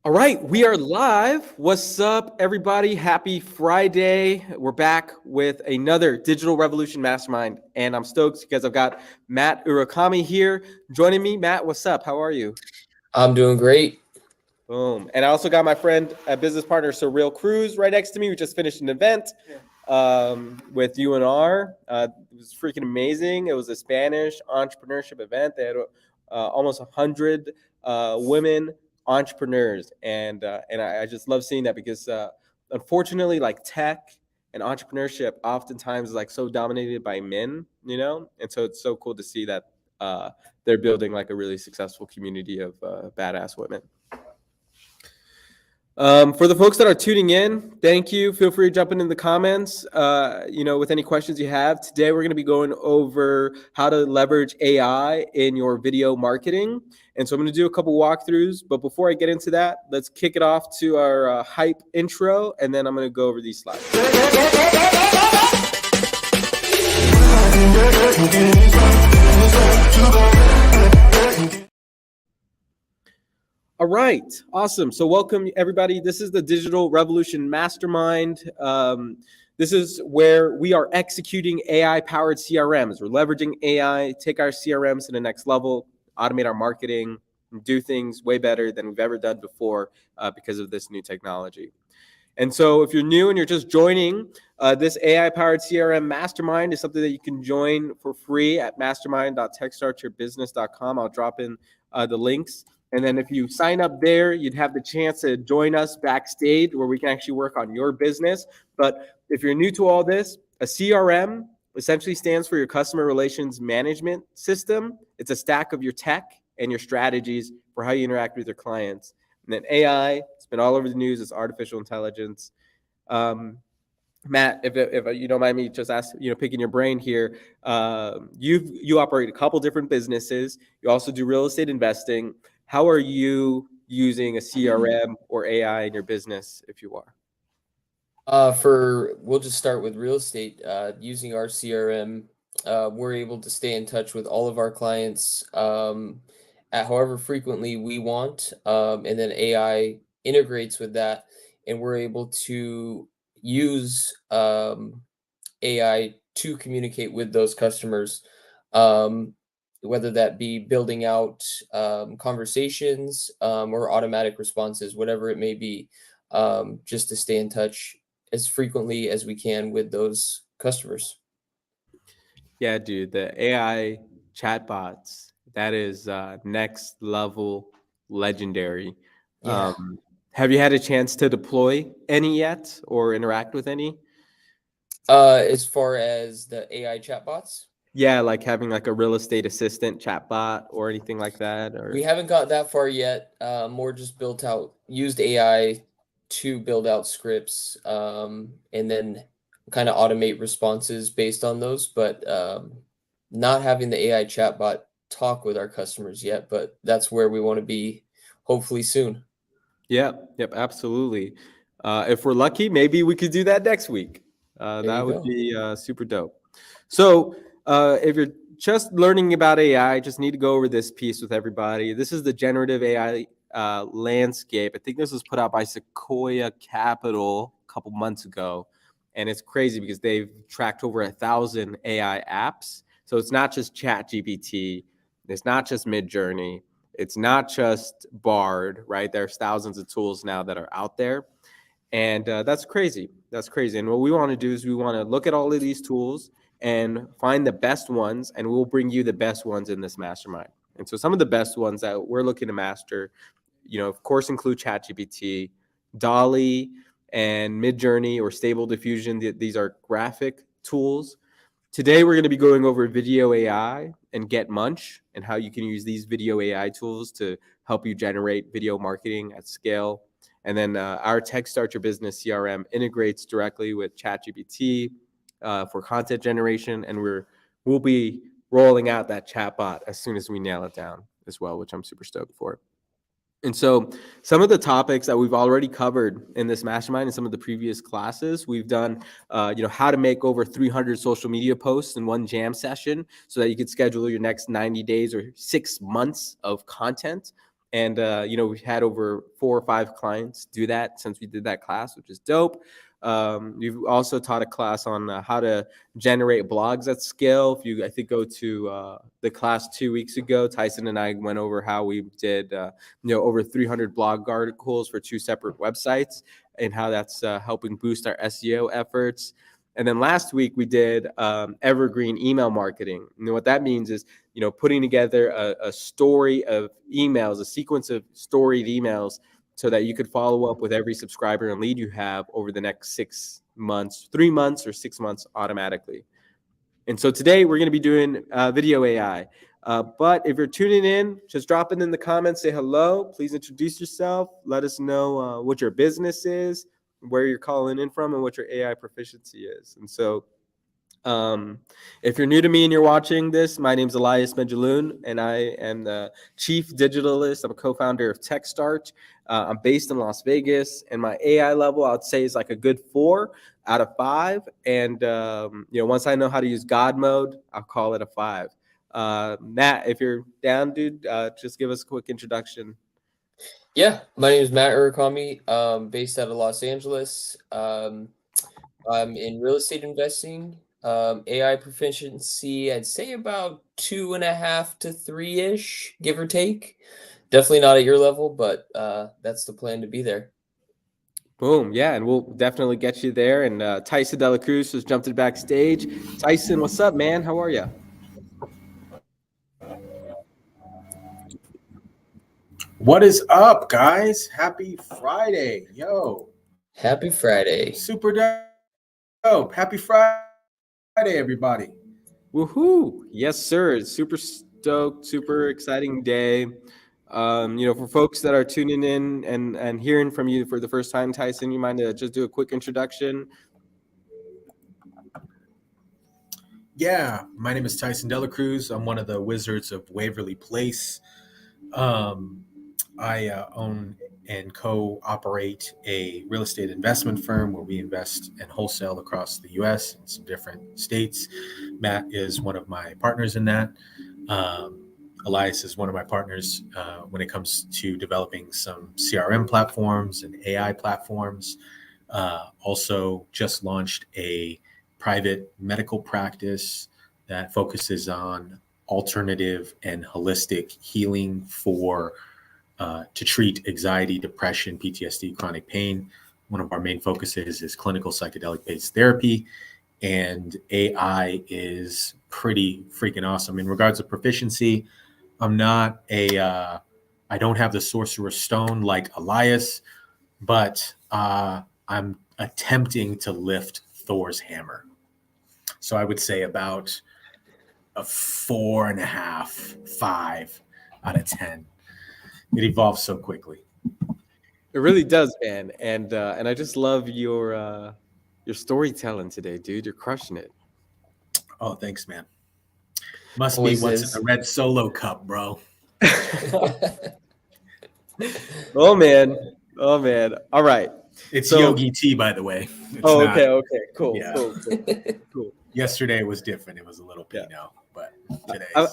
All right, we are live. What's up, everybody? Happy Friday. We're back with another Digital Revolution Mastermind, and I'm stoked because I've got Matt Urakami here joining me. Matt, what's up? How are you? I'm doing great. Boom. And I also got my friend, business partner, Surreal Cruz, right next to me. We just finished an event with UNR. It was freaking amazing. It was a Spanish entrepreneurship event. They had almost 100 women entrepreneurs, and I just love seeing that because unfortunately, like tech and entrepreneurship oftentimes is like so dominated by men, and so it's so cool to see that they're building like a really successful community of badass women. For the folks that are tuning in, thank you. Feel free to jump in the comments, with any questions you have. Today, we're going to be going over how to leverage AI in your video marketing. And so I'm going to do a couple walkthroughs. But before I get into that, let's kick it off to our hype intro, and then I'm going to go over these slides. All right, awesome. So welcome, everybody. This is the Digital Revolution Mastermind. This is where we are executing AI-powered CRMs. We're leveraging AI, take our CRMs to the next level, automate our marketing, and do things way better than we've ever done before because of this new technology. And so if you're new and you're just joining, this AI-powered CRM Mastermind is something that you can join for free at mastermind.techstartyourbusiness.com. I'll drop in the links. And then if you sign up there, you'd have the chance to join us backstage where we can actually work on your business. But if you're new to all this, a CRM essentially stands for your customer relations management system. It's a stack of your tech and your strategies for how you interact with your clients. And then AI, it's been all over the news, it's artificial intelligence. Matt, if you don't mind me just picking your brain here, you operate a couple different businesses. You also do real estate investing. How are you using a CRM or AI in your business, if you are? We'll just start with real estate. Using our CRM, we're able to stay in touch with all of our clients at however frequently we want, and then AI integrates with that, and we're able to use AI to communicate with those customers. Whether that be building out conversations or automatic responses, whatever it may be, just to stay in touch as frequently as we can with those customers. Yeah, dude, the AI chatbots, that is next level legendary. Yeah. Have you had a chance to deploy any yet or interact with any? As far as the AI chatbots, Yeah, like having like a real estate assistant chatbot or anything like that? Or we haven't got that far yet. More just used AI to build out scripts, and then kind of automate responses based on those, but not having the AI chatbot talk with our customers yet, but that's where we want to be hopefully soon. Yep, absolutely. If we're lucky, maybe we could do that next week. That would be super dope. So if you're just learning about AI, I just need to go over this piece with everybody. This is the generative AI landscape. I think this was put out by Sequoia Capital a couple months ago. And it's crazy because they've tracked over 1,000 AI apps. So it's not just ChatGPT. It's not just Midjourney. It's not just Bard, right? There's thousands of tools now that are out there. And that's crazy. That's crazy. And what we want to do is we want to look at all of these tools and find the best ones, and we'll bring you the best ones in this mastermind. And so some of the best ones that we're looking to master, of course, include ChatGPT, DALL-E, and Midjourney or Stable Diffusion. These are graphic tools. Today, we're going to be going over VideoAI and GetMunch and how you can use these video AI tools to help you generate video marketing at scale. And then our Tech Start Your Business CRM integrates directly with ChatGPT for content generation. And we'll be rolling out that chatbot as soon as we nail it down as well, which I'm super stoked for. And so some of the topics that we've already covered in this mastermind and some of the previous classes, we've done, how to make over 300 social media posts in one jam session so that you could schedule your next 90 days or 6 months of content. And we've had over 4 or 5 clients do that since we did that class, which is dope. We've also taught a class on how to generate blogs at scale. If you, I think, go to the class 2 weeks ago, Tyson and I went over how we did, over 300 blog articles for 2 separate websites and how that's helping boost our SEO efforts. And then last week we did evergreen email marketing. What that means is, putting together a story of emails, a sequence of storied emails, so that you could follow up with every subscriber and lead you have over the next 6 months, 3 months or 6 months automatically. And so today we're going to be doing video AI. But if you're tuning in, just drop it in the comments, say hello, please introduce yourself, let us know what your business is, where you're calling in from, and what your AI proficiency is. And so if you're new to me and you're watching this, my name is Elias Benjaloon, and I am the chief digitalist. I'm a co-founder of TechStart. I'm based in Las Vegas, and my AI level, I'd say, is like a good 4 out of 5. And once I know how to use God mode, I'll call it a 5. Matt, if you're down, dude, just give us a quick introduction. Yeah, my name is Matt Urakami, based out of Los Angeles. I'm in real estate investing. AI proficiency, I'd say about 2.5 to 3-ish, give or take. Definitely not at your level, but that's the plan to be there. Boom. Yeah, and we'll definitely get you there. And Tyson De La Cruz just jumped in backstage. Tyson, what's up, man? How are you? What is up, guys? Happy Friday. Yo. Happy Friday. Super dope. Happy Friday, everybody. Woohoo! Yes, sir. Super stoked, super exciting day. For folks that are tuning in and hearing from you for the first time, Tyson, you mind to just do a quick introduction? Yeah, my name is Tyson De La Cruz. I'm one of the wizards of Waverly Place. I own and co-operate a real estate investment firm where we invest and wholesale across the U.S. and some different states. Matt is one of my partners in that. Elias is one of my partners when it comes to developing some CRM platforms and AI platforms. Also just launched a private medical practice that focuses on alternative and holistic healing to treat anxiety, depression, PTSD, chronic pain. One of our main focuses is clinical psychedelic-based therapy, and AI is pretty freaking awesome. In regards to proficiency, I don't have the Sorcerer's Stone like Elias, but I'm attempting to lift Thor's hammer. So I would say about a 4.5, 5 out of 10. It evolves so quickly. It really does, man. And I just love your storytelling today, dude. You're crushing it. Oh, thanks, man. Must Always be what's is. in the red Solo cup, bro. Oh man. Oh man. All right. It's So, Yogi Tea, by the way. It's not. okay. Cool. Yeah. Cool. Yesterday was different. It was a little Yeah. Pinot, but today's.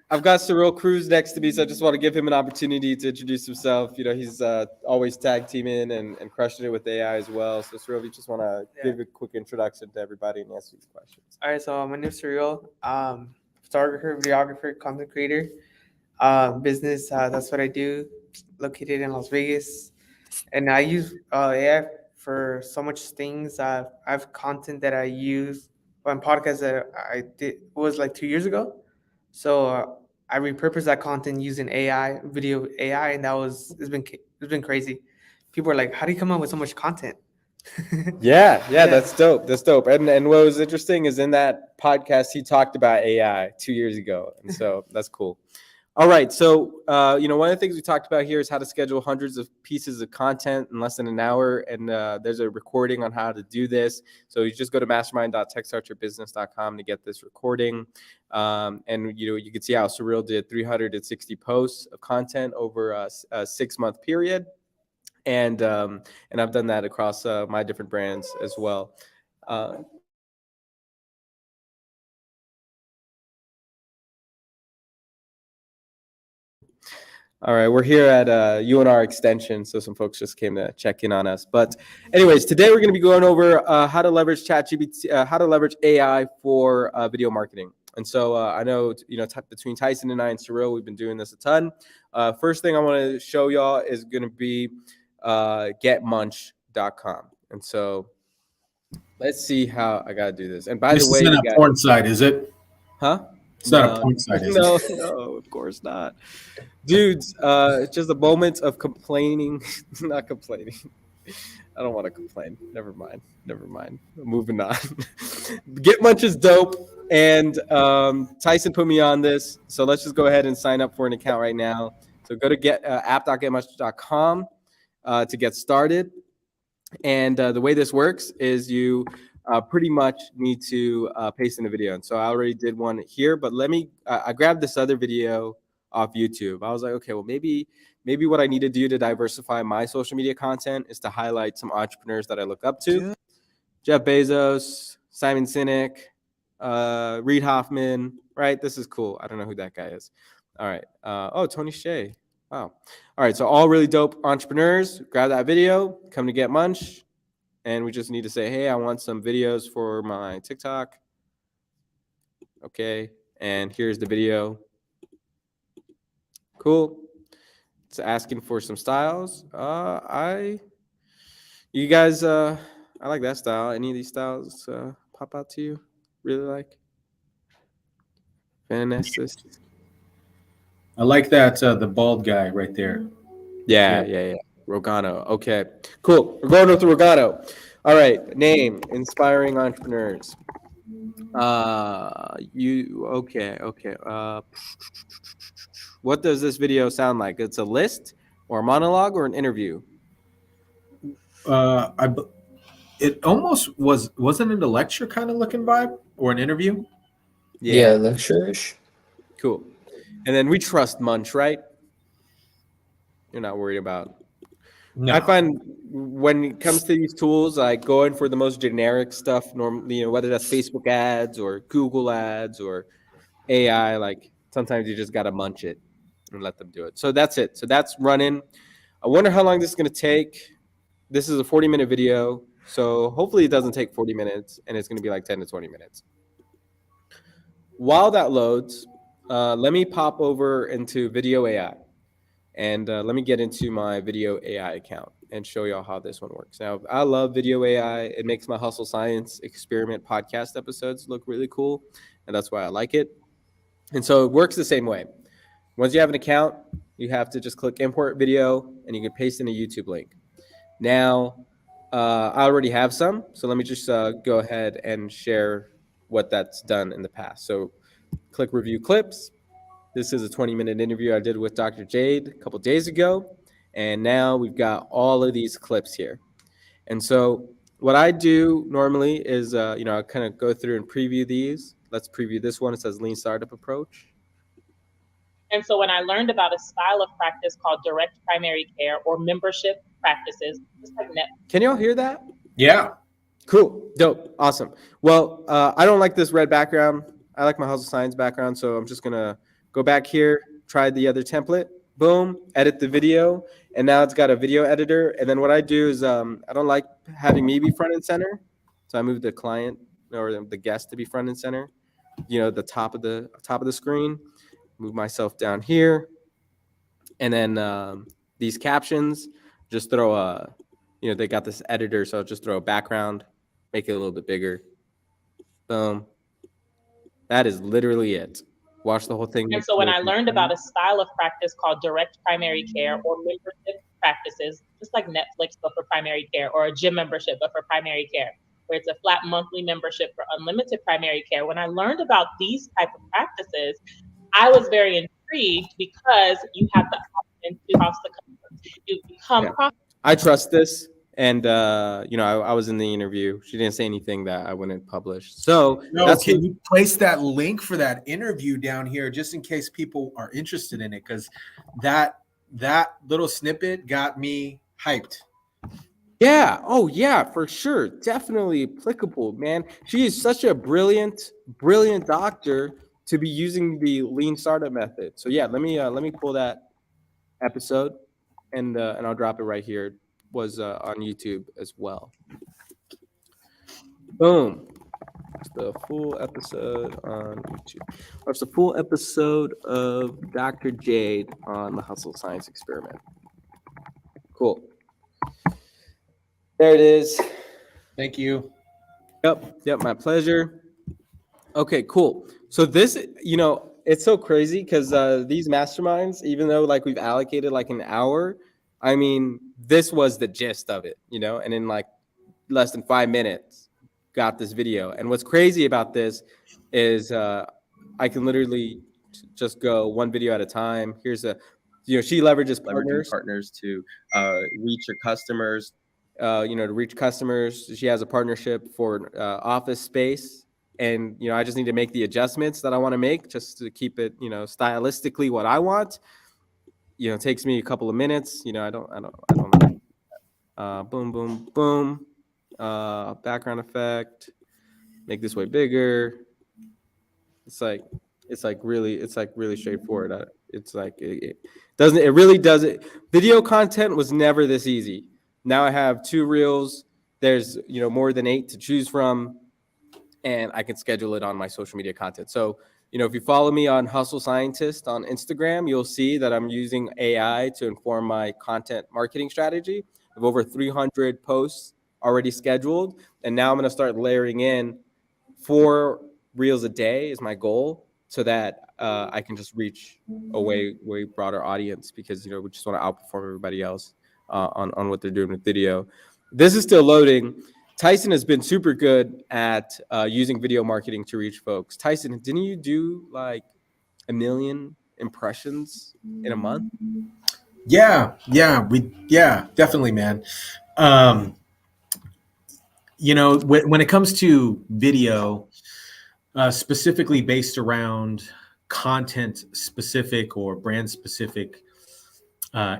I've got Surreal Cruz next to me, so I just want to give him an opportunity to introduce himself. He's always tag teaming and crushing it with AI as well. So Surreal, you just want to give a quick introduction to everybody and answer these questions. All right, so my name is Surreal. Photographer, videographer, content creator. Business, that's what I do. Located in Las Vegas, and I use AI for so much things. I have content that I use on podcasts that I did was like 2 years ago. So I repurposed that content using AI, video AI, and it's been crazy. People are like, "How do you come up with so much content?" Yeah, that's dope. That's dope. And what was interesting is in that podcast he talked about AI 2 years ago, and so that's cool. All right, so one of the things we talked about here is how to schedule hundreds of pieces of content in less than an hour, and there's a recording on how to do this. So you just go to mastermind.techstartyourbusiness.com to get this recording, and you can see how Surreal did 360 posts of content over a 6-month period, and I've done that across my different brands as well. All right, we're here at UNR Extension, so some folks just came to check in on us. But anyways, today we're going to be going over how to leverage ChatGPT, how to leverage AI for video marketing. And so I know, between Tyson and I and Surreal, we've been doing this a ton. First thing I want to show y'all is going to be GetMunch.com. And so let's see how I got to do this. And by the way, isn't a porn site, is it? Huh? It's not a porn site, is it? No, of course not. Dudes, it's just a moment of complaining, not complaining. I don't want to complain. Never mind. Moving on. GetMunch is dope, and Tyson put me on this, so let's just go ahead and sign up for an account right now. So go to app.getmunch.com to get started, and the way this works is you pretty much need to paste in a video. And so I already did one here, but I grabbed this other video off YouTube. I was like, okay, well, maybe what I need to do to diversify my social media content is to highlight some entrepreneurs that I look up to. Jeff Bezos, Simon Sinek, Reid Hoffman, right? This is cool. I don't know who that guy is. All right. Tony Hsieh. Wow. All right. So all really dope entrepreneurs. Grab that video, come to GetMunch, and we just need to say, hey, I want some videos for my TikTok. Okay. And here's the video. Cool. It's asking for some styles. I like that style. Any of these styles pop out to you? Really like? Fantastic. I like that the bald guy right there. Yeah. Rogano. Okay, cool. We're going with Rogano. All right. Name: inspiring entrepreneurs. Okay. What does this video sound like? It's a list or a monologue or an interview? It almost wasn't it a lecture kind of looking vibe or an interview? Yeah, lecture-ish. Cool. And then we trust Munch, right? You're not worried about. No. I find when it comes to these tools, I go in for the most generic stuff. Normally, whether that's Facebook ads or Google ads or AI, like sometimes you just got to munch it and let them do it. So that's it. So that's running. I wonder how long this is going to take. This is a 40-minute video. So hopefully it doesn't take 40 minutes and it's going to be like 10 to 20 minutes. While that loads, let me pop over into VideoAI and let me get into my VideoAI account and show y'all how this one works. Now, I love VideoAI. It makes my Hustle Science Experiment podcast episodes look really cool, and that's why I like it. And so it works the same way. Once you have an account, you have to just click import video and you can paste in a YouTube link. Now, I already have some, so let me just go ahead and share what that's done in the past. So click review clips. This is a 20-minute interview I did with Dr. Jade a couple days ago. And now we've got all of these clips here. And so what I do normally is, I kind of go through and preview these. Let's preview this one. It says Lean Startup Approach. And so when I learned about a style of practice called direct primary care or membership practices, just like Netflix. Can y'all hear that? Yeah. Cool. Dope. Awesome. Well, I don't like this red background. I like my Hustle Science background. So I'm just going to go back here, try the other template, boom, edit the video. And now it's got a video editor. And then what I do is I don't like having me be front and center. So I move the client or the guest to be front and center, the top of the screen, move myself down here. And then these captions, just throw they got this editor. So I'll just throw a background, make it a little bit bigger. Boom. That is literally it. Watch the whole thing. And so when I learned about a style of practice called direct primary care or membership practices, just like Netflix, but for primary care, or a gym membership, but for primary care, where it's a flat monthly membership for unlimited primary care. When I learned about these type of practices, I was very intrigued because you have the option to house the customer. You become profitable. I trust this. And, I was in the interview. She didn't say anything that I wouldn't publish. So can you place that link for that interview down here just in case people are interested in it? Because that little snippet got me hyped. Yeah. Oh, yeah, for sure. Definitely applicable, man. She is such a brilliant doctor to be using the lean startup method. So, yeah, let me pull that episode, and I'll drop it right here. Was on YouTube as well. Boom. It's the full episode on YouTube. It's the full episode of Dr. Jade on the Hustle Science Experiment. Cool. There it is. Thank you. Yep, my pleasure. Okay, cool. So this, it's so crazy because these masterminds, even though like we've allocated like an hour, I mean, this was the gist of it, and in like less than 5 minutes, got this video. And what's crazy about this is I can literally just go one video at a time. Here's she leverages partners to reach your customers. To reach customers, she has a partnership for office space. And, I just need to make the adjustments that I want to make just to keep it, stylistically what I want. It takes me a couple of minutes. I don't know. Boom, boom, boom. Background effect. Make this way bigger. It's really straightforward. It's like it really does it. Video content was never this easy. Now I have 2 reels. There's more than 8 to choose from, and I can schedule it on my social media content. So if you follow me on Hustle Scientist on Instagram, you'll see that I'm using AI to inform my content marketing strategy. I have over 300 posts already scheduled, and now I'm going to start layering in 4 reels a day is my goal, so that I can just reach a way broader audience, because we just want to outperform everybody else on what they're doing with video. This is still loading. Tyson has been super good at using video marketing to reach folks. Tyson, didn't you do like 1 million impressions in a month? Yeah, definitely, man. When it comes to video, specifically based around content specific or brand specific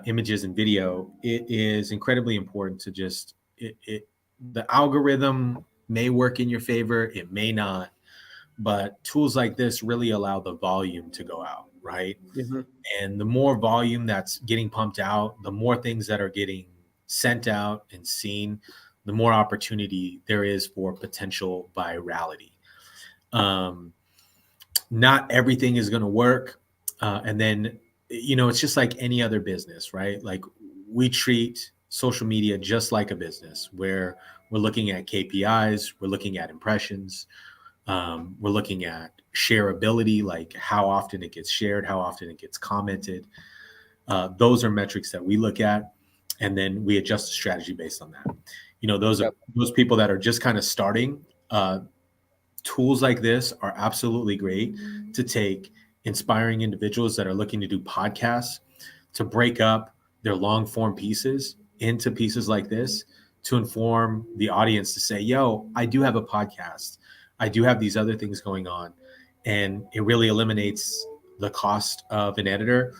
images and video, it is incredibly important to just the algorithm may work in your favor, it may not, but tools like this really allow the volume to go out, right? Mm-hmm. And the more volume that's getting pumped out, the more things that are getting sent out and seen, the more opportunity there is for potential virality. Not everything is going to work. And then, it's just like any other business, right? Like we treat social media just like a business, where we're looking at KPIs, we're looking at impressions, we're looking at shareability, like how often it gets shared, how often it gets commented. Those are metrics that we look at, and then we adjust the strategy based on that. Those people that are just kind of starting. Tools like this are absolutely great to take inspiring individuals that are looking to do podcasts, to break up their long form pieces into pieces like this, to inform the audience to say, yo, I do have a podcast. I do have these other things going on. And it really eliminates the cost of an editor.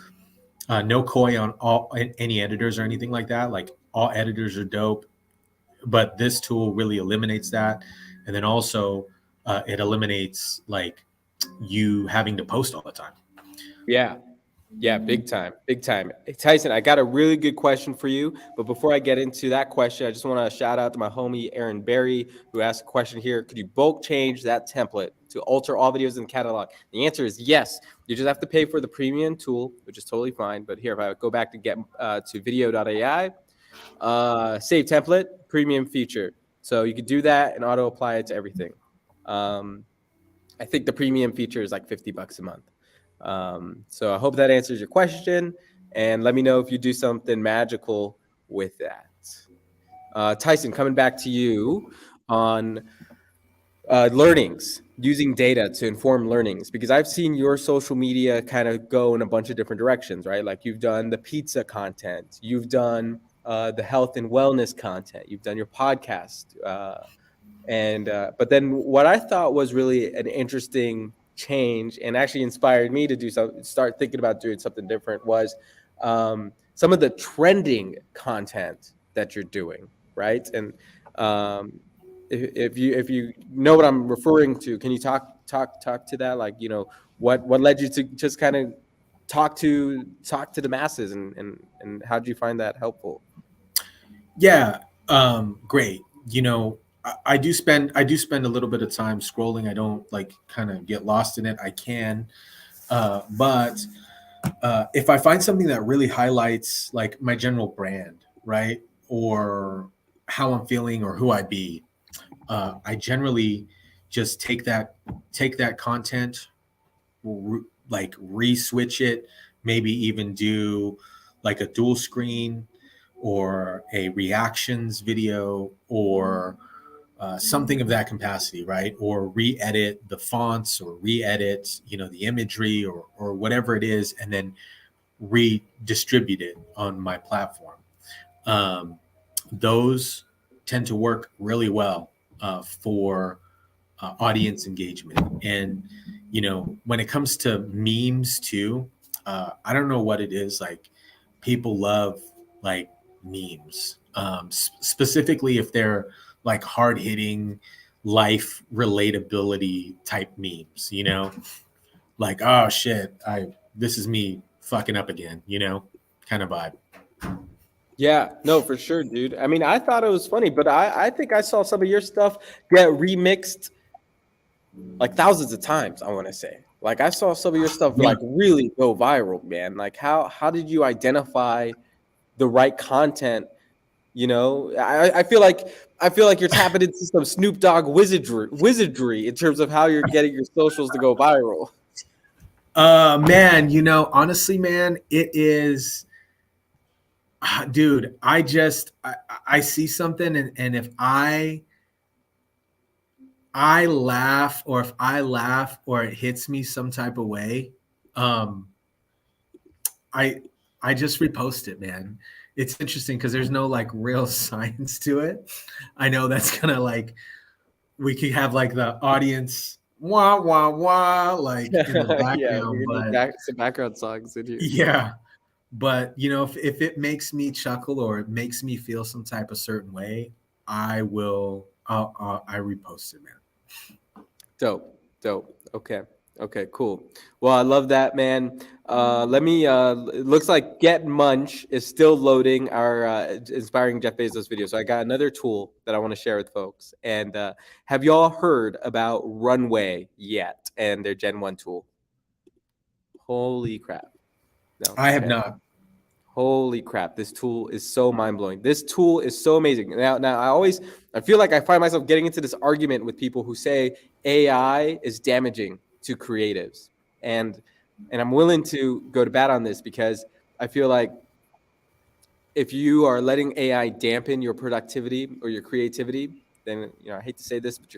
No coy on any editors or anything like that. Like, all editors are dope, but this tool really eliminates that. And then also it eliminates like you having to post all the time. Yeah, big time. Hey, Tyson, I got a really good question for you. But before I get into that question, I just want to shout out to my homie, Aaron Berry, who asked a question here. Could you bulk change that template to alter all videos in the catalog? The answer is yes. You just have to pay for the premium tool, which is totally fine. But here, if I go back to to video.ai, save template, premium feature. So you could do that and auto apply it to everything. I think the premium feature is like $50 a month. So I hope that answers your question, and let me know if you do something magical with that. Tyson, coming back to you on learnings, using data to inform learnings, because I've seen your social media kind of go in a bunch of different directions, right? Like you've done the pizza content, you've done the health and wellness content, you've done your podcast. But then what I thought was really an interesting change, and actually inspired me to start thinking about doing something different, was some of the trending content that you're doing, right? And if you know what I'm referring to, can you talk to that? Like, what led you to just kind of talk to the masses, and how did you find that helpful? Yeah, great. You know, I do spend a little bit of time scrolling. I don't like kind of get lost in it. I can, but if I find something that really highlights like my general brand, right, or how I'm feeling or who I be, I generally just take that content, like re-switch it, maybe even do like a dual screen or a reactions video or something of that capacity, right? Or re-edit the fonts or re-edit, you know, the imagery or whatever it is, and then redistribute it on my platform. Those tend to work really well for audience engagement. And you know, when it comes to memes too, I don't know what it is. Like, people love like memes, specifically if they're like hard hitting, life relatability type memes. You know, like, oh shit, this is me fucking up again. You know, kind of vibe. Yeah, no, for sure, dude. I mean, I thought it was funny, but I think I saw some of your stuff get remixed like thousands of times, I want to say. Like, I saw some of your stuff Yeah. like really go viral, man. Like, how did you identify the right content? You know, I feel like you're tapping into some Snoop Dogg wizardry in terms of how you're getting your socials to go viral. Man, you know, honestly, man, it is, dude. I see something, and if I laugh, or if I laugh or it hits me some type of way, um, I I just repost it, man. It's interesting because there's no like real science to it. I know that's gonna like, we could have like the audience wah wah wah like in the Yeah, background, we're gonna need but some background songs in here. yeah. But you know, if it makes me chuckle or it makes me feel some type of certain way, I will. I repost it, man. Dope, dope. Okay, okay, cool. Well, I love that, man. Let me. It looks like GetMunch is still loading our inspiring Jeff Bezos video. So I got another tool that I want to share with folks. And have y'all heard about Runway yet and their Gen 1 tool? Holy crap! No, I have okay. not. Holy crap, this tool is so mind-blowing. This tool is so amazing. Now I feel like I find myself getting into this argument with people who say AI is damaging to creatives. And I'm willing to go to bat on this because I feel like if you are letting AI dampen your productivity or your creativity, then, you know, I hate to say this, but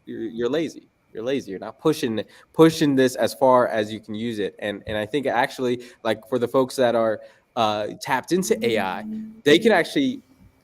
you're lazy. You're lazy. You're not pushing this as far as you can use it. And I think actually, like, for the folks that are tapped into AI, they can actually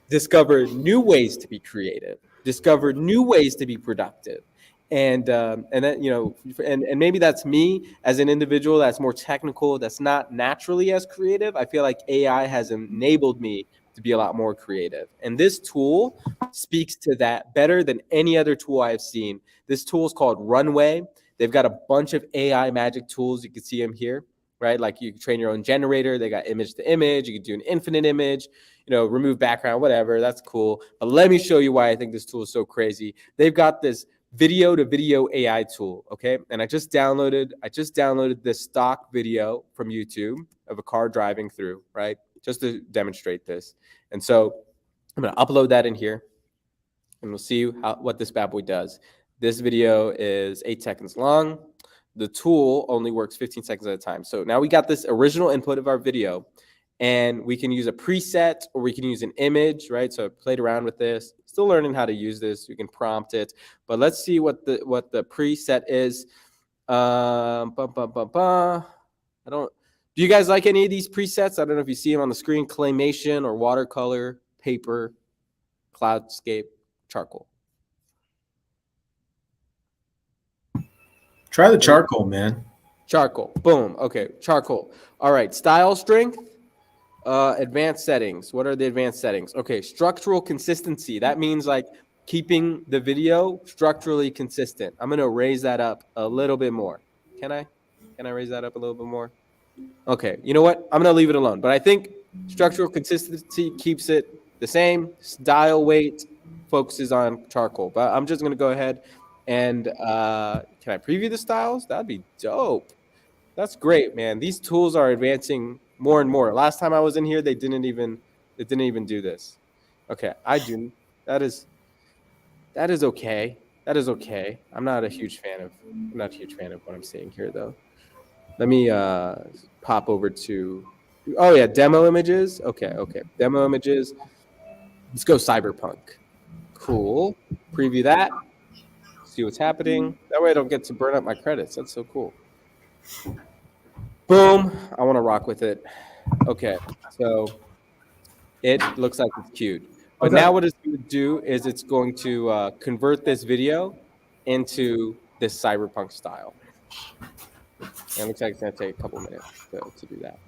discover new ways to be creative, discover new ways to be productive. And then, you know, and maybe that's me as an individual that's more technical, that's not naturally as creative. I feel like AI has enabled me to be a lot more creative. And this tool speaks to that better than any other tool I've seen. This tool is called Runway. They've got a bunch of AI magic tools. You can see them here, right? Like, you can train your own generator. They got image to image. You can do an infinite image, you know, remove background, whatever. That's cool. But let me show you why I think this tool is so crazy. They've got this video to video AI tool, okay? And I just downloaded this stock video from YouTube of a car driving through, right? Just to demonstrate this. And so I'm gonna upload that in here, and we'll see what this bad boy does. This video is 8 seconds long. The tool only works 15 seconds at a time. So now we got this original input of our video, and we can use a preset or we can use an image, right? So I played around with this, still learning how to use this. You can prompt it, but let's see what the preset is. I don't. Do you guys like any of these presets? I don't know if you see them on the screen: claymation or watercolor, paper, cloudscape, charcoal. Try the charcoal, man. Charcoal. Boom. Okay. Charcoal. All right. Style strength. Advanced settings. What are the advanced settings? Okay. Structural consistency. That means like keeping the video structurally consistent. I'm going to raise that up a little bit more. Can I raise that up a little bit more? Okay, you know what? I'm gonna leave it alone. But I think structural consistency keeps it the same. Style weight focuses on charcoal. But I'm just gonna go ahead and can I preview the styles? That'd be dope. That's great, man. These tools are advancing more and more. Last time I was in here, they didn't even do this. Okay, I do. That is okay. That is okay. I'm not a huge fan of what I'm seeing here though. Let me pop over to demo images. Okay. Demo images. Let's go cyberpunk. Cool. Preview that. See what's happening. That way I don't get to burn up my credits. That's so cool. Boom. I want to rock with it. Okay. So it looks like it's queued. But now what it's going to do is it's going to convert this video into this cyberpunk style. And it looks like it's going to take a couple minutes to do that.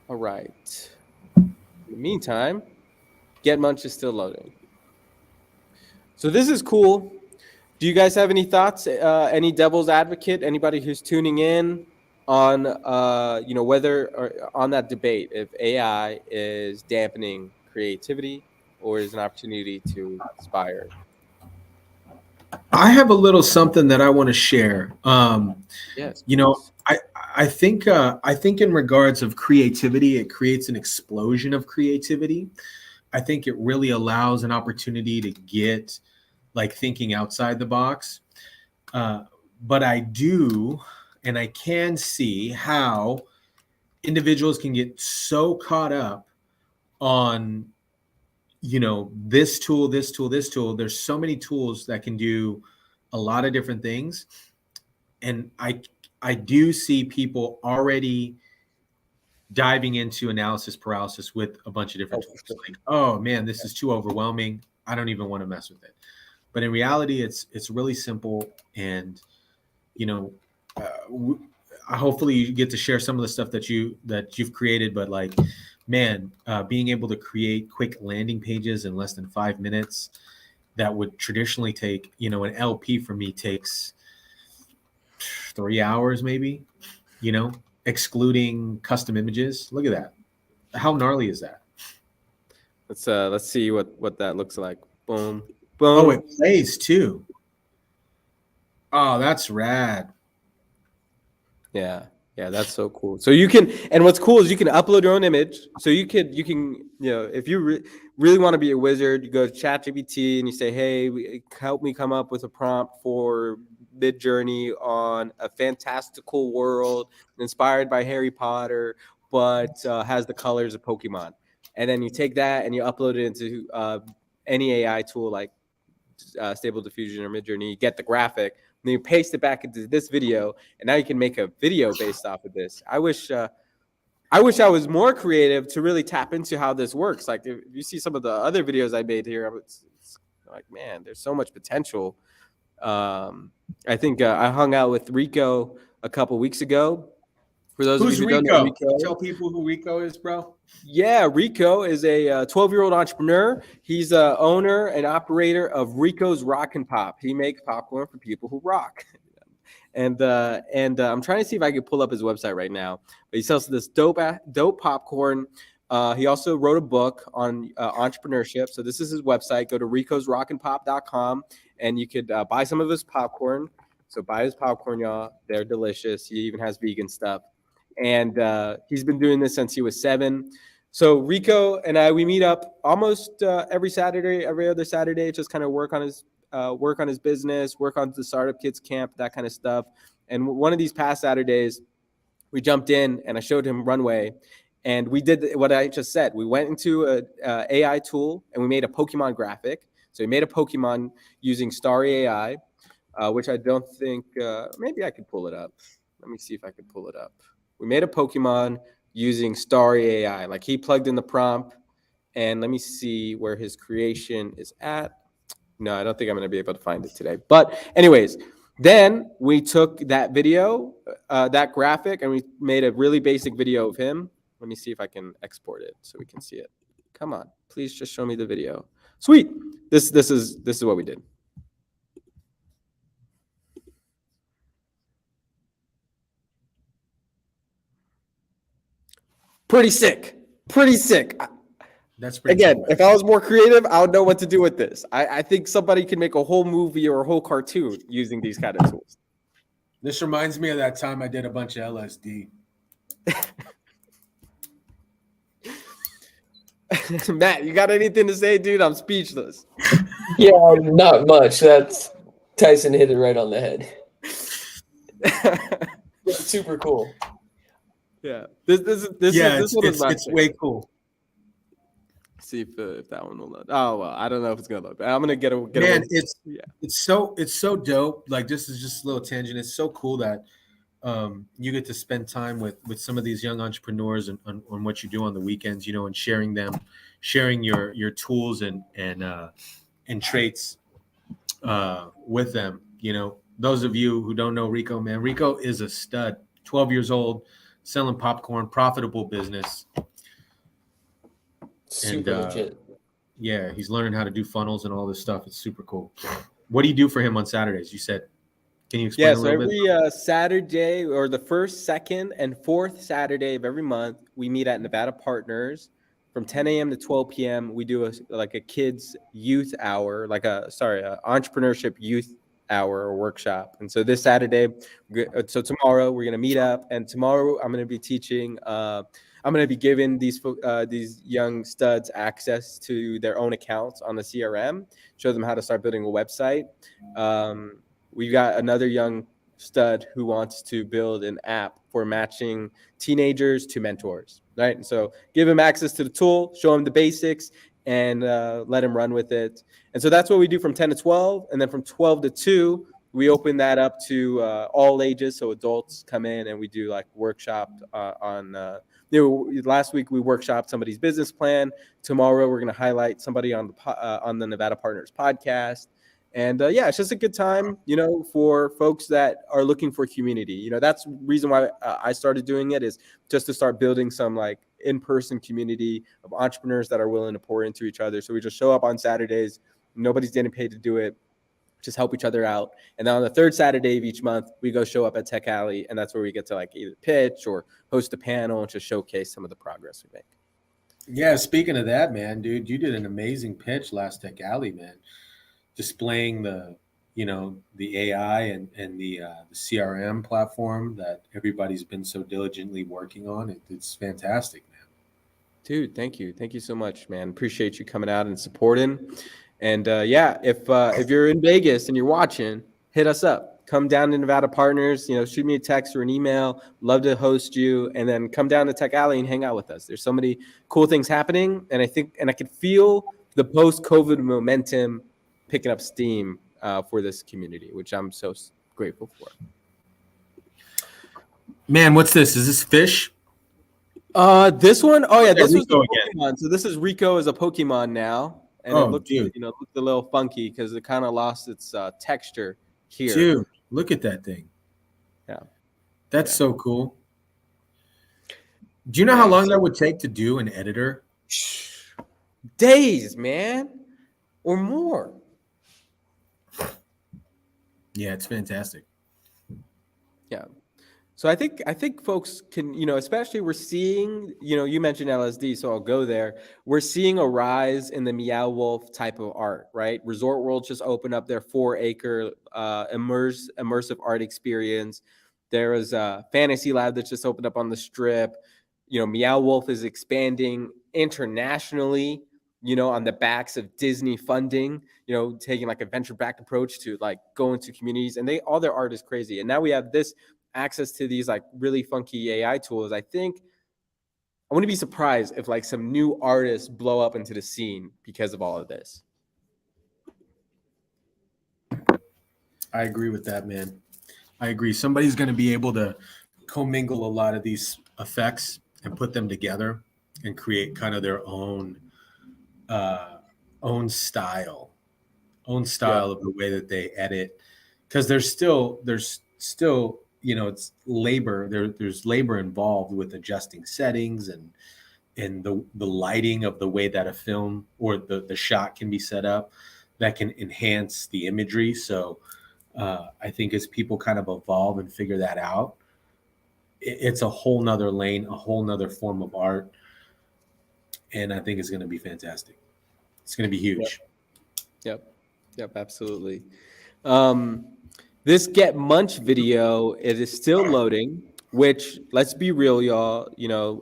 All right. In the meantime, GetMunch is still loading. So this is cool. Do you guys have any thoughts? Any devil's advocate? Anybody who's tuning in on whether or on that debate if AI is dampening creativity or is an opportunity to inspire? I have a little something that I want to share. Yes. You know, I think in regards of creativity, it creates an explosion of creativity. I think it really allows an opportunity to get like thinking outside the box. But I do, and I can see how individuals can get so caught up on, this tool. There's so many tools that can do a lot of different things. And I do see people already diving into analysis paralysis with a bunch of different tools. Like, oh man, this is too overwhelming. I don't even want to mess with it. But in reality, it's really simple. And, hopefully you get to share some of the stuff that you've created. But like, man, being able to create quick landing pages in less than 5 minutes that would traditionally take, an LP for me takes 3 hours, maybe, excluding custom images. Look at that. How gnarly is that? Let's see what that looks like. Boom. Oh, it plays too. Oh, that's rad. Yeah, that's so cool. So you can, and what's cool is you can upload your own image. So you can, if you really want to be a wizard, you go to ChatGPT and you say, hey, help me come up with a prompt for Mid-Journey on a fantastical world inspired by Harry Potter, but has the colors of Pokemon. And then you take that and you upload it into any AI tool like Stable Diffusion or Mid-Journey, you get the graphic, and then you paste it back into this video, and now you can make a video based off of this. I wish I was more creative to really tap into how this works. Like if you see some of the other videos I made here, it's like, man, there's so much potential. I think I hung out with Rico a couple weeks ago. For those Who's of you who Rico? don't know Rico, Tell people who Rico is, bro. Yeah, Rico is a 12-year-old entrepreneur. He's a owner and operator of Rico's Rock and Pop. He makes popcorn for people who rock. And I'm trying to see if I can pull up his website right now. But he sells this dope popcorn. He also wrote a book on entrepreneurship. So this is his website. Go to ricosrockandpop.com and you could buy some of his popcorn. So buy his popcorn, y'all. They're delicious. He even has vegan stuff. And he's been doing this since he was 7. So Rico and we meet up almost every Saturday, every other Saturday, just kind of work on his business, work on the Startup Kids Camp, that kind of stuff. And one of these past Saturdays, we jumped in and I showed him Runway. And we did what I just said. We went into a AI tool and we made a Pokemon graphic. So we made a Pokemon using Starry AI, which I don't think, maybe I could pull it up. Let me see if I could pull it up. We made a Pokemon using Starry AI. Like he plugged in the prompt, and let me see where his creation is at. No, I don't think I'm going to be able to find it today. But anyways, then we took that video, that graphic, and we made a really basic video of him. Let me see if I can export it so we can see it. Come on, please just show me the video. Sweet. This is what we did. Pretty sick. Pretty sick. That's pretty Again, cool. if I was more creative, I would know what to do with this. I think somebody can make a whole movie or a whole cartoon using these kind of tools. This reminds me of that time I did a bunch of LSD. Matt, you got anything to say, dude? I'm speechless. Yeah, not much. That's Tyson hit it right on the head. It's super cool. Yeah, this one is my it's thing. way cool. See if that one will load. Oh well, I don't know if it's gonna load. But I'm gonna get a Man, yeah. it's so dope. Like, this is just a little tangent. It's so cool that you get to spend time with some of these young entrepreneurs and on what you do on the weekends, you know, and sharing your tools and traits with them. You know, those of you who don't know Rico, man, Rico is a stud. 12 years old, selling popcorn, profitable business. Super legit. Yeah, he's learning how to do funnels and all this stuff. It's super cool. What do you do for him on Saturdays? You said, can you explain a little bit? Every Saturday, or the first, second, and fourth Saturday of every month, we meet at Nevada Partners from 10 a.m. to 12 p.m. We do a kids youth hour, entrepreneurship youth hour or workshop. And so this Saturday, so tomorrow we're going to meet up, and tomorrow I'm going to be teaching. I'm going to be giving these young studs access to their own accounts on the CRM, show them how to start building a website. We've got another young stud who wants to build an app for matching teenagers to mentors, right? And so give him access to the tool, show him the basics, and let him run with it. And so that's what we do from 10 to 12. And then from 12 to 2, we open that up to all ages. So adults come in and we do like workshop on last week we workshopped somebody's business plan. Tomorrow we're going to highlight somebody on the Nevada Partners podcast. And it's just a good time, you know, for folks that are looking for community. You know, that's the reason why I started doing it, is just to start building some like in-person community of entrepreneurs that are willing to pour into each other. So we just show up on Saturdays. Nobody's getting paid to do it. Just help each other out. And then on the third Saturday of each month, we go show up at Tech Alley. And that's where we get to like either pitch or host a panel and just showcase some of the progress we make. Yeah, speaking of that, man, dude, you did an amazing pitch last Tech Alley, man. Displaying the AI and the CRM platform that everybody's been so diligently working on. It's fantastic, man. Dude, thank you so much, man. Appreciate you coming out and supporting. And if you're in Vegas and you're watching, hit us up. Come down to Nevada Partners. You know, shoot me a text or an email. Love to host you, and then come down to Tech Alley and hang out with us. There's so many cool things happening, and I could feel the post-COVID momentum picking up steam for this community, which I'm so grateful for. Man, what's this? Is this fish? This one? Oh yeah, this was Rico Pokemon. So this is Rico as a Pokemon now, and it looked, looked a little funky because it kind of lost its texture here. Dude, look at that thing. Yeah, that's so cool. Do you know how long that would take to do an editor? Days, man, or more. Yeah, it's fantastic. Yeah. So I think folks can, you know, especially we're seeing, you know, you mentioned LSD, so I'll go there. We're seeing a rise in the Meow Wolf type of art, right? Resort World just opened up their 4-acre immersive art experience. There is a Fantasy Lab that just opened up on the Strip. You know, Meow Wolf is expanding internationally, you know, on the backs of Disney funding, you know, taking like a venture-backed approach to like go into communities, and all their art is crazy. And now we have this access to these like really funky AI tools. I think I wouldn't be surprised if like some new artists blow up into the scene because of all of this. I agree with that, man. I agree. Somebody's going to be able to commingle a lot of these effects and put them together and create kind of their own style of the way that they edit, because there's still you know, it's labor. There's labor involved with adjusting settings and the lighting of the way that a film or the shot can be set up that can enhance the imagery. So I think as people kind of evolve and figure that out, it's a whole nother lane, a whole nother form of art. And I think it's going to be fantastic. It's going to be huge. Yep, absolutely. This GetMunch video, it is still loading, which, let's be real, y'all,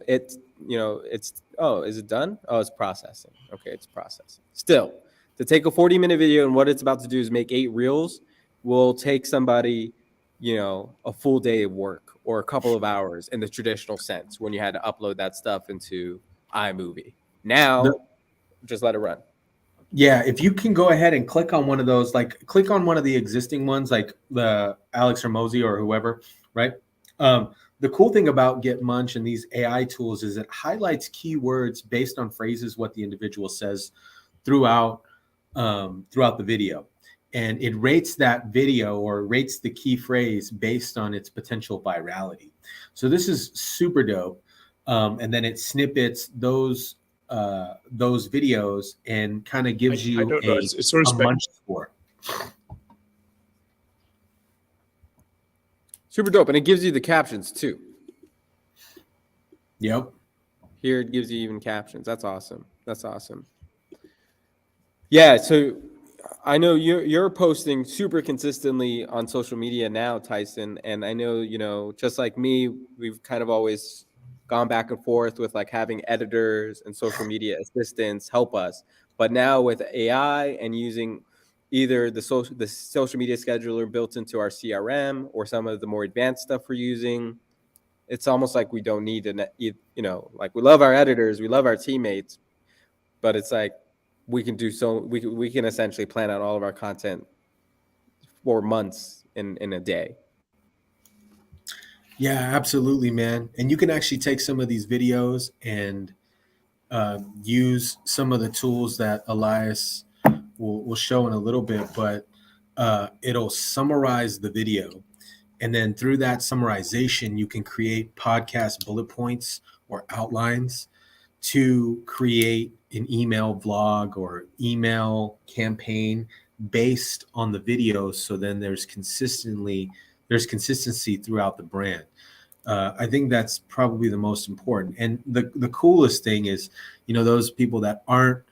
it's is it done? Oh, it's processing. Okay, it's processing. Still, to take a 40-minute video and what it's about to do is make 8 reels will take somebody, a full day of work or a couple of hours in the traditional sense when you had to upload that stuff into iMovie. Now, just let it run. Yeah, if you can go ahead and click on one of those, like click on one of the existing ones, like the Alex Hormozi or whoever, right? The cool thing about GetMunch and these AI tools is it highlights keywords based on phrases what the individual says throughout the video, and it rates that video or rates the key phrase based on its potential virality. So this is super dope, and then it snippets those videos and kind of gives you it's sort of a munch score. Super dope. And it gives you the captions too. Yep. Here it gives you even captions. That's awesome. Yeah, so I know you're posting super consistently on social media now, Tyson, and I know, just like me, we've kind of always gone back and forth with like having editors and social media assistants help us. But now with AI and using either the social media scheduler built into our CRM or some of the more advanced stuff we're using, it's almost like we don't need like we love our editors, we love our teammates, but it's like we can essentially plan out all of our content for months in a day. Yeah, absolutely, man. And you can actually take some of these videos and use some of the tools that Elias will show in a little bit, but it'll summarize the video. And then through that summarization, you can create podcast bullet points or outlines to create an email vlog or email campaign based on the videos. So then there's consistency throughout the brand. I think that's probably the most important. And the coolest thing is, those people that aren't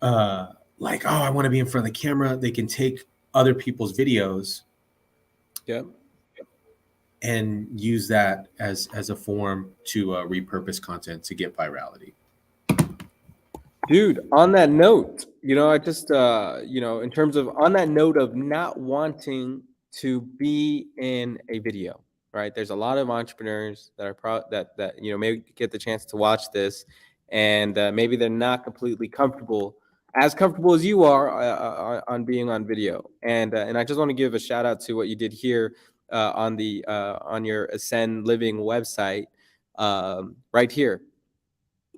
like, oh, I want to be in front of the camera. They can take other people's videos. Yep. And use that as a form to repurpose content to get virality. Dude, on that note, I just, in terms of on that note of not wanting to be in a video, right? There's a lot of entrepreneurs that are that maybe get the chance to watch this, and maybe they're not completely comfortable as you are on being on video. And I just want to give a shout out to what you did here on your Ascend Living website, right here.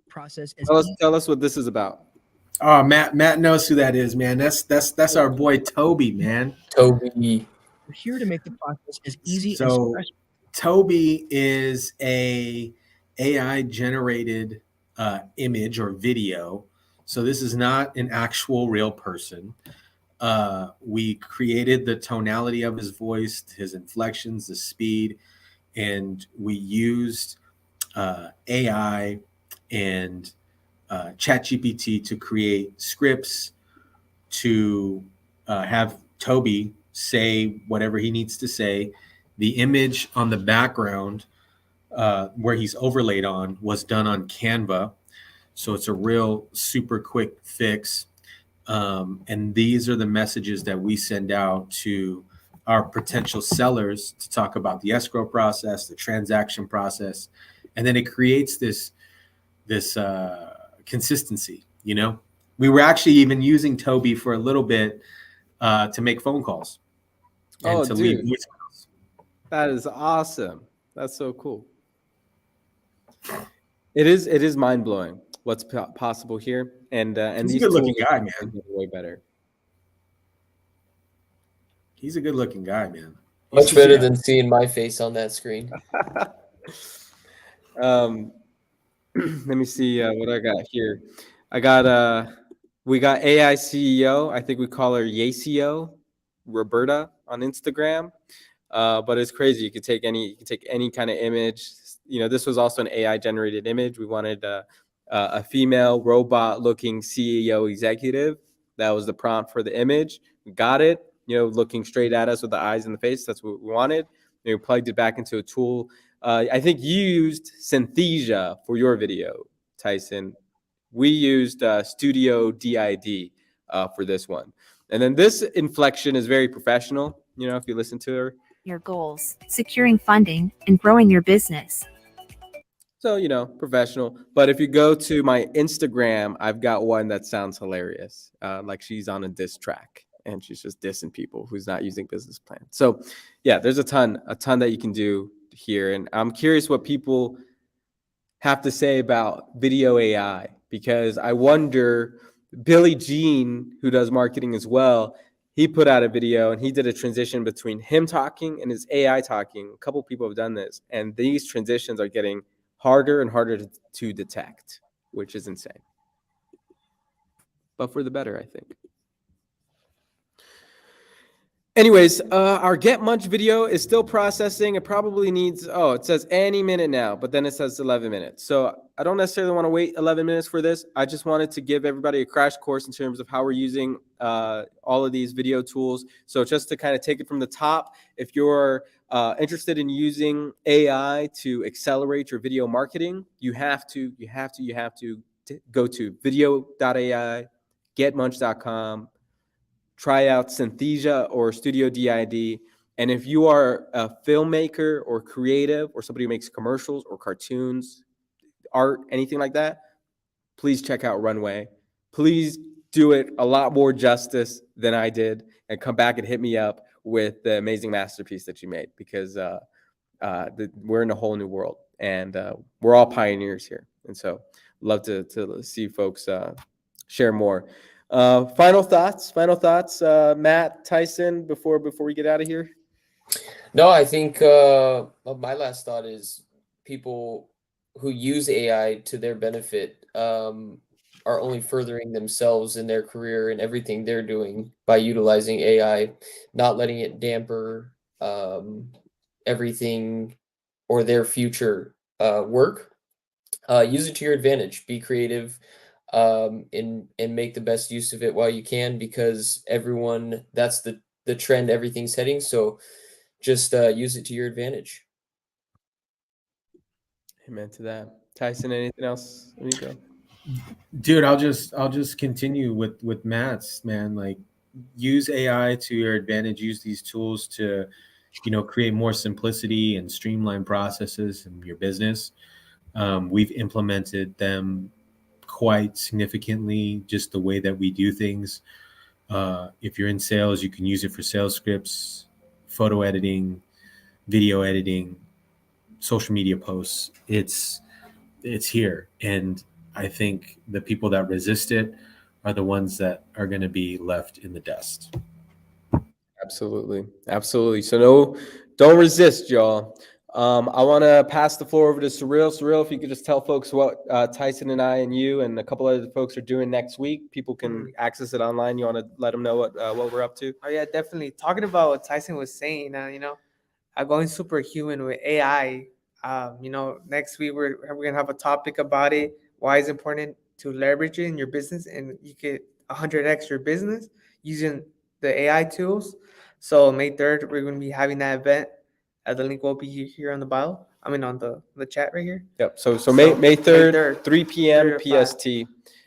Process. Tell us what this is about. Oh, Matt knows who that is, man. That's our boy Toby, man. Toby. We're here to make the process as easy So as Toby is a AI generated image or video. So this is not an actual real person. We created the tonality of his voice, his inflections, the speed, and we used AI and ChatGPT to create scripts to have Toby say whatever he needs to say. The image on the background where he's overlaid on was done on Canva. So it's a real super quick fix. And these are the messages that we send out to our potential sellers to talk about the escrow process, the transaction process, and then it creates this consistency. We were actually even using Toby for a little bit to make phone calls and to leave voicemails. That is awesome. That's so cool. It is mind blowing what's possible here, and he's these a good looking tools guy, man. Way better. He's a good looking guy, man. Much better than seeing my face on that screen. Let me see what I got here. We got AI CEO. I think we call her Yacio, Roberta on Instagram. but it's crazy. You can take any kind of image. This was also an AI generated image. We wanted a female robot looking CEO executive. That was the prompt for the image. We got it, looking straight at us with the eyes in the face. That's what we wanted. We plugged it back into a tool. I think you used Synthesia for your video, Tyson. We used Studio DID for this one. And then this inflection is very professional. If you listen to her. Your goals, securing funding, and growing your business. So, professional. But if you go to my Instagram, I've got one that sounds hilarious. Like she's on a diss track and she's just dissing people who's not using business plan. So yeah, there's a ton that you can do here. And I'm curious what people have to say about VideoAI, because I wonder, Billy Jean, who does marketing as well, he put out a video and he did a transition between him talking and his AI talking. A couple people have done this, and these transitions are getting harder and harder to detect, which is insane. But for the better, I think. Anyways, our GetMunch video is still processing. It probably needs, it says any minute now, but then it says 11 minutes. So I don't necessarily want to wait 11 minutes for this. I just wanted to give everybody a crash course in terms of how we're using all of these video tools. So just to kind of take it from the top, if you're interested in using AI to accelerate your video marketing, you have to go to video.ai, getmunch.com, try out Synthesia or Studio DID. And if you are a filmmaker or creative or somebody who makes commercials or cartoons, art, anything like that, please check out Runway. Please do it a lot more justice than I did, and come back and hit me up with the amazing masterpiece that you made, because we're in a whole new world, and we're all pioneers here. And so love to see folks share more. Final thoughts, Matt, Tyson, before we get out of here? No, I think my last thought is people who use AI to their benefit are only furthering themselves in their career and everything they're doing by utilizing AI, not letting it damper everything or their future work. Use it to your advantage. Be creative. And make the best use of it while you can, because that's the trend everything's heading. So just use it to your advantage. Amen to that. Tyson, anything else? Amigo? Dude, I'll just continue with Matt's, man. Like, use AI to your advantage. Use these tools to, create more simplicity and streamline processes in your business. We've implemented them quite significantly, just the way that we do things. If you're in sales, you can use it for sales scripts, photo editing, video editing, social media posts. It's here. And I think the people that resist it are the ones that are going to be left in the dust. Absolutely. So don't resist, y'all. I want to pass the floor over to Surreal. Surreal, if you could just tell folks what Tyson and I and you and a couple other folks are doing next week. People can access it online. You want to let them know what we're up to? Oh yeah, definitely. Talking about what Tyson was saying, going superhuman with AI. Next week we're gonna have a topic about it. Why it's important to leverage it in your business, and you get 100x your business using the AI tools. So May 3rd, we're gonna be having that event. The link will be here on the bio. On the chat right here. Yep. So May 3rd, 3 p.m. PST.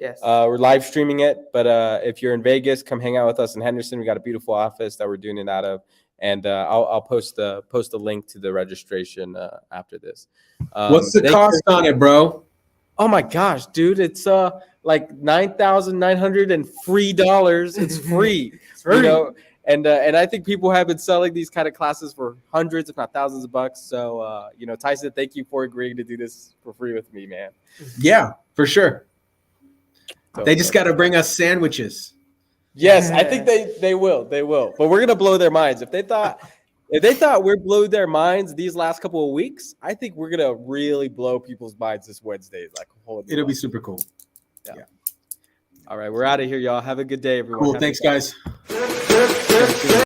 Yes. We're live streaming it, but if you're in Vegas, come hang out with us in Henderson. We got a beautiful office that we're doing it out of, and I'll post the link to the registration after this. What's the cost on it, bro? Oh my gosh, dude! It's like $9,903. It's free. It's free. And I think people have been selling these kind of classes for hundreds, if not thousands of bucks. So, Tyson, thank you for agreeing to do this for free with me, man. Yeah, for sure. So, they just got to bring us sandwiches. Yes, I think they will. They will. But we're gonna blow their minds. If they thought we blew their minds these last couple of weeks, I think we're gonna really blow people's minds this Wednesday. It'll be super cool. Yeah. All right, we're out of here, y'all. Have a good day, everyone. Cool. Thanks, guys.